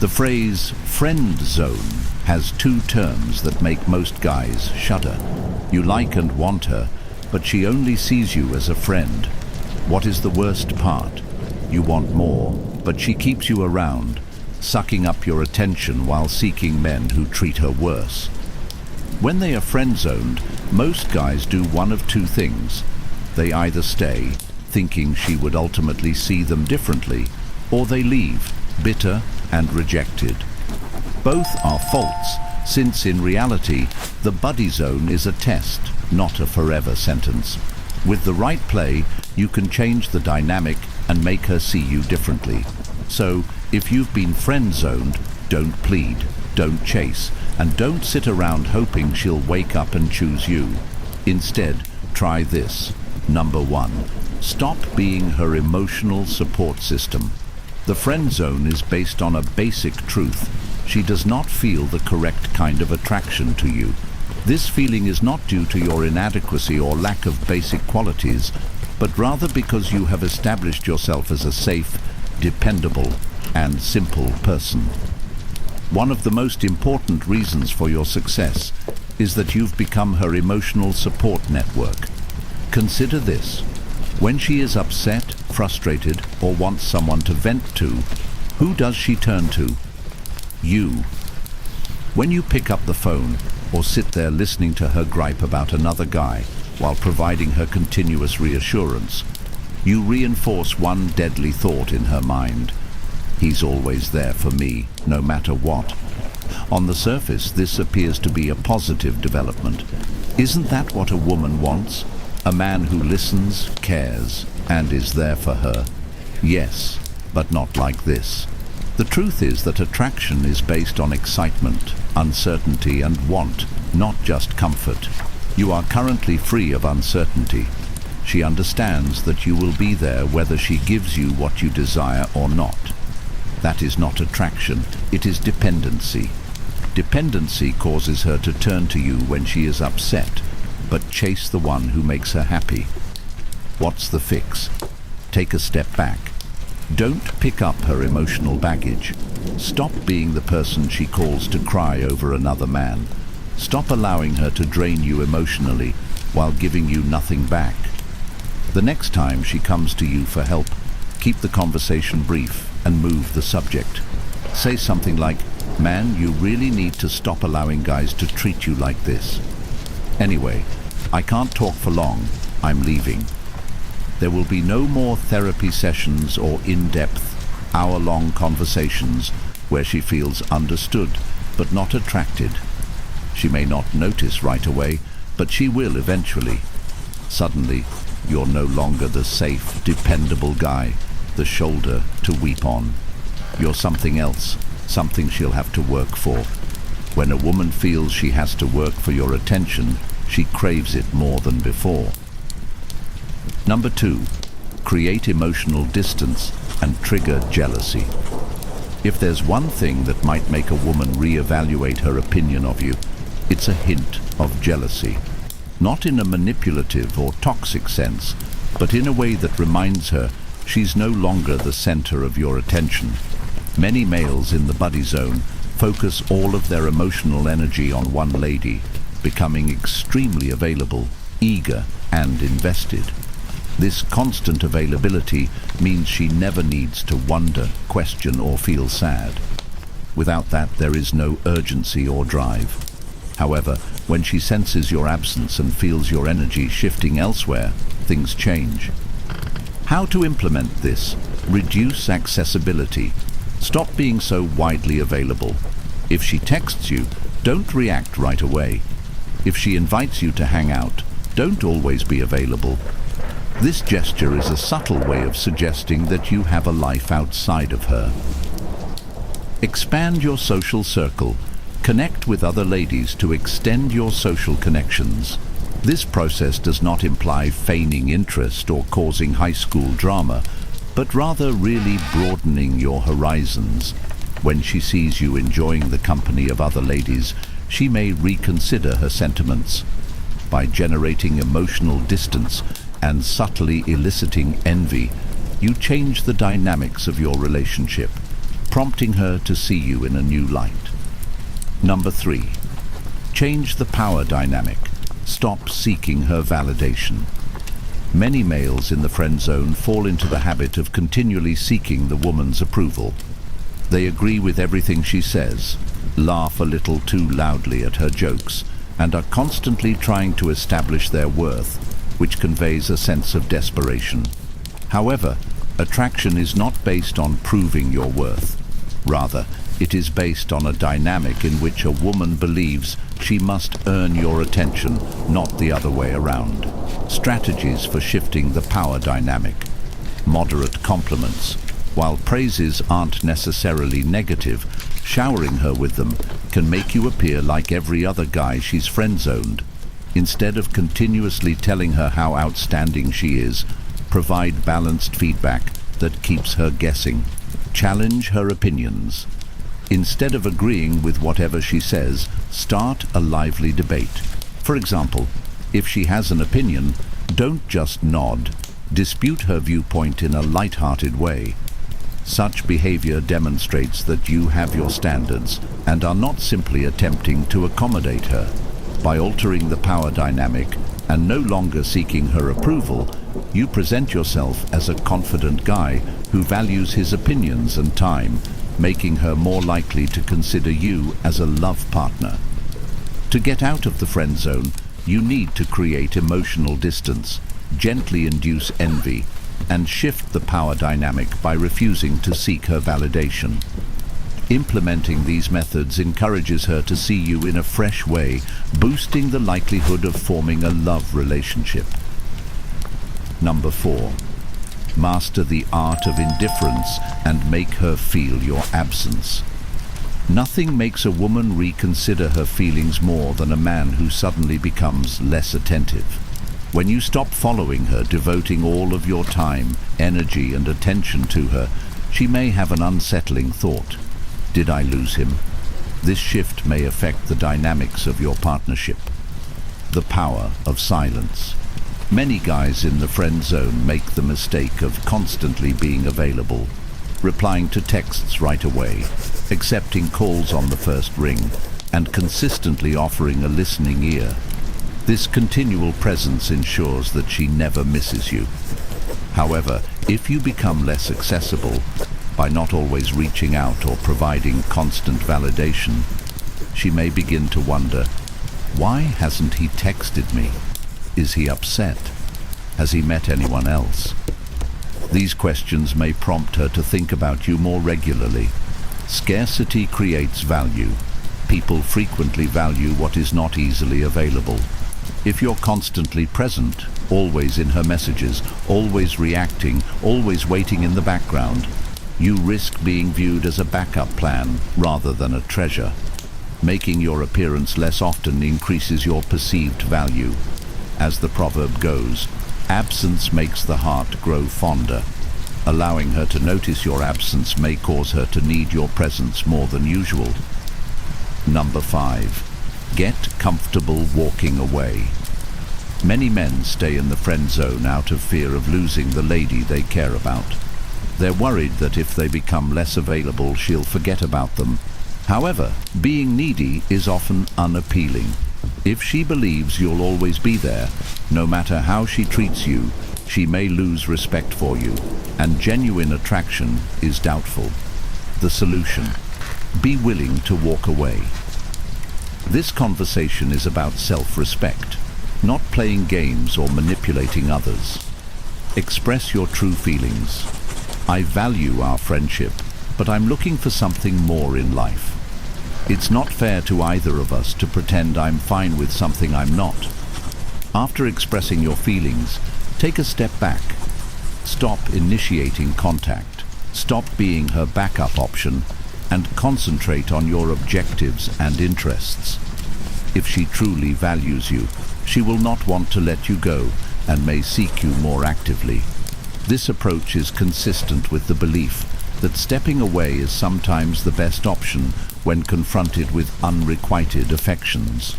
The phrase friend zone has two terms that make most guys shudder. You like and want her, but she only sees you as a friend. What is the worst part? You want more, but she keeps you around, sucking up your attention while seeking men who treat her worse. When they are friend-zoned, most guys do one of two things. They either stay, thinking she would ultimately see them differently, or they leave, bitter and rejected. Both are false, since in reality, the buddy zone is a test, not a forever sentence. With the right play, you can change the dynamic and make her see you differently. So, if you've been friend-zoned, don't plead, don't chase, and don't sit around hoping she'll wake up and choose you. Instead, try this. Number 1, stop being her emotional support system. The friend zone is based on a basic truth. She does not feel the correct kind of attraction to you. This feeling is not due to your inadequacy or lack of basic qualities, but rather because you have established yourself as a safe, dependable, and simple person. One of the most important reasons for your success is that you've become her emotional support network. Consider this. When she is upset, frustrated, or wants someone to vent to, who does she turn to? You. When you pick up the phone or sit there listening to her gripe about another guy while providing her continuous reassurance, you reinforce one deadly thought in her mind. He's always there for me, no matter what. On the surface, this appears to be a positive development. Isn't that what a woman wants? A man who listens, cares, and is there for her. Yes, but not like this. The truth is that attraction is based on excitement, uncertainty, and want, not just comfort. You are currently free of uncertainty. She understands that you will be there whether she gives you what you desire or not. That is not attraction, it is dependency. Dependency causes her to turn to you when she is upset, but chase the one who makes her happy. What's the fix? Take a step back. Don't pick up her emotional baggage. Stop being the person she calls to cry over another man. Stop allowing her to drain you emotionally while giving you nothing back. The next time she comes to you for help, keep the conversation brief and move the subject. Say something like, "Man, you really need to stop allowing guys to treat you like this. Anyway, I can't talk for long. I'm leaving." There will be no more therapy sessions or in-depth, hour-long conversations where she feels understood but not attracted. She may not notice right away, but she will eventually. Suddenly, you're no longer the safe, dependable guy, the shoulder to weep on. You're something else, something she'll have to work for. When a woman feels she has to work for your attention, she craves it more than before. Number 2, create emotional distance and trigger jealousy. If there's one thing that might make a woman reevaluate her opinion of you, it's a hint of jealousy. Not in a manipulative or toxic sense, but in a way that reminds her she's no longer the center of your attention. Many males in the buddy zone focus all of their emotional energy on one lady, becoming extremely available, eager, and invested. This constant availability means she never needs to wonder, question, or feel sad. Without that, there is no urgency or drive. However, when she senses your absence and feels your energy shifting elsewhere, things change. How to implement this? Reduce accessibility. Stop being so widely available. If she texts you, don't react right away. If she invites you to hang out, don't always be available. This gesture is a subtle way of suggesting that you have a life outside of her. Expand your social circle. Connect with other ladies to extend your social connections. This process does not imply feigning interest or causing high school drama, but rather really broadening your horizons. When she sees you enjoying the company of other ladies, she may reconsider her sentiments. By generating emotional distance and subtly eliciting envy, you change the dynamics of your relationship. prompting her to see you in a new light. Number 3. Change the power dynamic. Stop seeking her validation. Many males in the friend zone fall into the habit of continually seeking the woman's approval. They agree with everything she says, laugh a little too loudly at her jokes, and are constantly trying to establish their worth, which conveys a sense of desperation. However, attraction is not based on proving your worth. Rather, it is based on a dynamic in which a woman believes she must earn your attention, not the other way around. Strategies for shifting the power dynamic. Moderate compliments. While praises aren't necessarily negative, showering her with them can make you appear like every other guy she's friend-zoned. Instead of continuously telling her how outstanding she is, provide balanced feedback that keeps her guessing. Challenge her opinions. Instead of agreeing with whatever she says, start a lively debate. For example, if she has an opinion, don't just nod. Dispute her viewpoint in a light-hearted way. Such behavior demonstrates that you have your standards and are not simply attempting to accommodate her. By altering the power dynamic and no longer seeking her approval, you present yourself as a confident guy who values his opinions and time, making her more likely to consider you as a love partner. To get out of the friend zone, you need to create emotional distance, gently induce envy, and shift the power dynamic by refusing to seek her validation. Implementing these methods encourages her to see you in a fresh way, boosting the likelihood of forming a love relationship. Number 4. Master the art of indifference and make her feel your absence. Nothing makes a woman reconsider her feelings more than a man who suddenly becomes less attentive. When you stop following her, devoting all of your time, energy, and attention to her, she may have an unsettling thought. Did I lose him? This shift may affect the dynamics of your partnership. The power of silence. Many guys in the friend zone make the mistake of constantly being available, replying to texts right away, accepting calls on the first ring, and consistently offering a listening ear. This continual presence ensures that she never misses you. However, if you become less accessible, by not always reaching out or providing constant validation, she may begin to wonder, why hasn't he texted me? Is he upset? Has he met anyone else? These questions may prompt her to think about you more regularly. Scarcity creates value. People frequently value what is not easily available. If you're constantly present, always in her messages, always reacting, always waiting in the background, you risk being viewed as a backup plan rather than a treasure. Making your appearance less often increases your perceived value. As the proverb goes, absence makes the heart grow fonder. Allowing her to notice your absence may cause her to need your presence more than usual. Number 5. Get comfortable walking away. Many men stay in the friend zone out of fear of losing the lady they care about. They're worried that if they become less available, she'll forget about them. However, being needy is often unappealing. If she believes you'll always be there, no matter how she treats you, she may lose respect for you, and genuine attraction is doubtful. The solution: be willing to walk away. This conversation is about self-respect, not playing games or manipulating others. Express your true feelings. I value our friendship, but I'm looking for something more in life. It's not fair to either of us to pretend I'm fine with something I'm not. After expressing your feelings, take a step back. Stop initiating contact. Stop being her backup option and concentrate on your objectives and interests. If she truly values you, she will not want to let you go and may seek you more actively. This approach is consistent with the belief that stepping away is sometimes the best option when confronted with unrequited affections.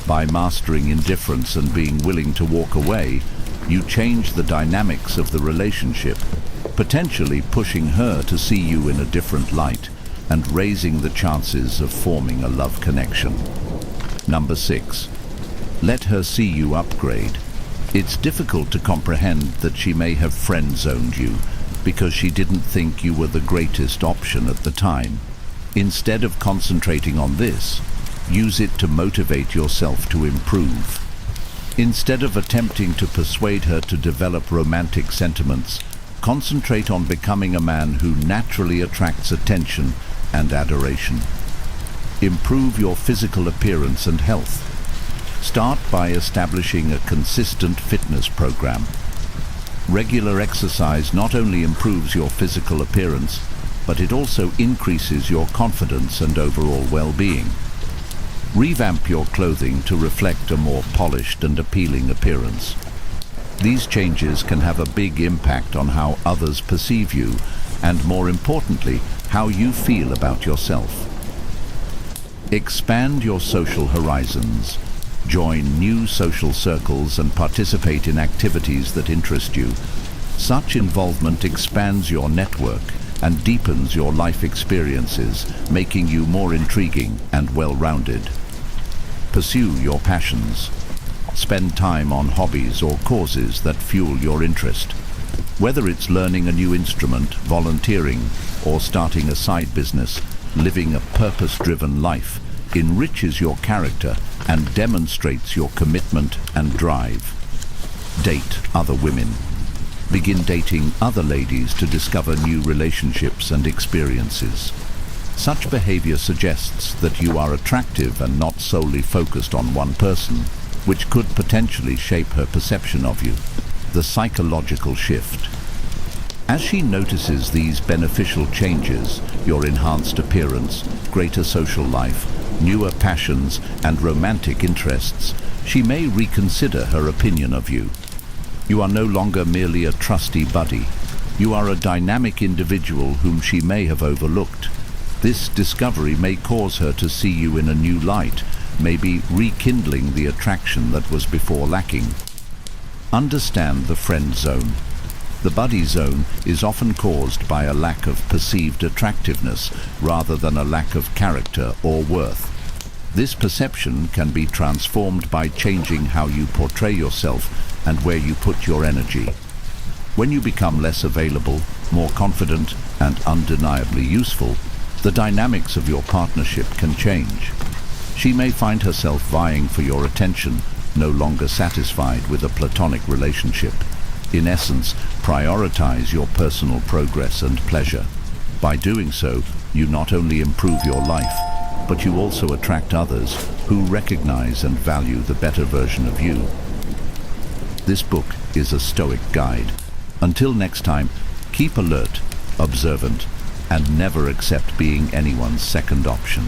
By mastering indifference and being willing to walk away, you change the dynamics of the relationship, potentially pushing her to see you in a different light and raising the chances of forming a love connection. Number 6. Let her see you upgrade. It's difficult to comprehend that she may have friend-zoned you because she didn't think you were the greatest option at the time. Instead of concentrating on this, use it to motivate yourself to improve. Instead of attempting to persuade her to develop romantic sentiments, concentrate on becoming a man who naturally attracts attention and adoration. Improve your physical appearance and health. Start by establishing a consistent fitness program. Regular exercise not only improves your physical appearance, but it also increases your confidence and overall well-being. Revamp your clothing to reflect a more polished and appealing appearance. These changes can have a big impact on how others perceive you, and more importantly, how you feel about yourself. Expand your social horizons. Join new social circles and participate in activities that interest you. Such involvement expands your network and deepens your life experiences, making you more intriguing and well-rounded. Pursue your passions. Spend time on hobbies or causes that fuel your interest. Whether it's learning a new instrument, volunteering, or starting a side business, living a purpose-driven life enriches your character and demonstrates your commitment and drive. Date other women. Begin dating other ladies to discover new relationships and experiences. Such behavior suggests that you are attractive and not solely focused on one person, which could potentially shape her perception of you. The psychological shift. As she notices these beneficial changes, your enhanced appearance, greater social life, newer passions, and romantic interests, she may reconsider her opinion of you. You are no longer merely a trusty buddy. You are a dynamic individual whom she may have overlooked. This discovery may cause her to see you in a new light, maybe rekindling the attraction that was before lacking. Understand the friend zone. The buddy zone is often caused by a lack of perceived attractiveness rather than a lack of character or worth. This perception can be transformed by changing how you portray yourself and where you put your energy. When you become less available, more confident, and undeniably useful, the dynamics of your partnership can change. She may find herself vying for your attention, no longer satisfied with a platonic relationship. In essence, prioritize your personal progress and pleasure. By doing so, you not only improve your life, but you also attract others who recognize and value the better version of you. This book is a Stoic guide. Until next time, keep alert, observant, and never accept being anyone's second option.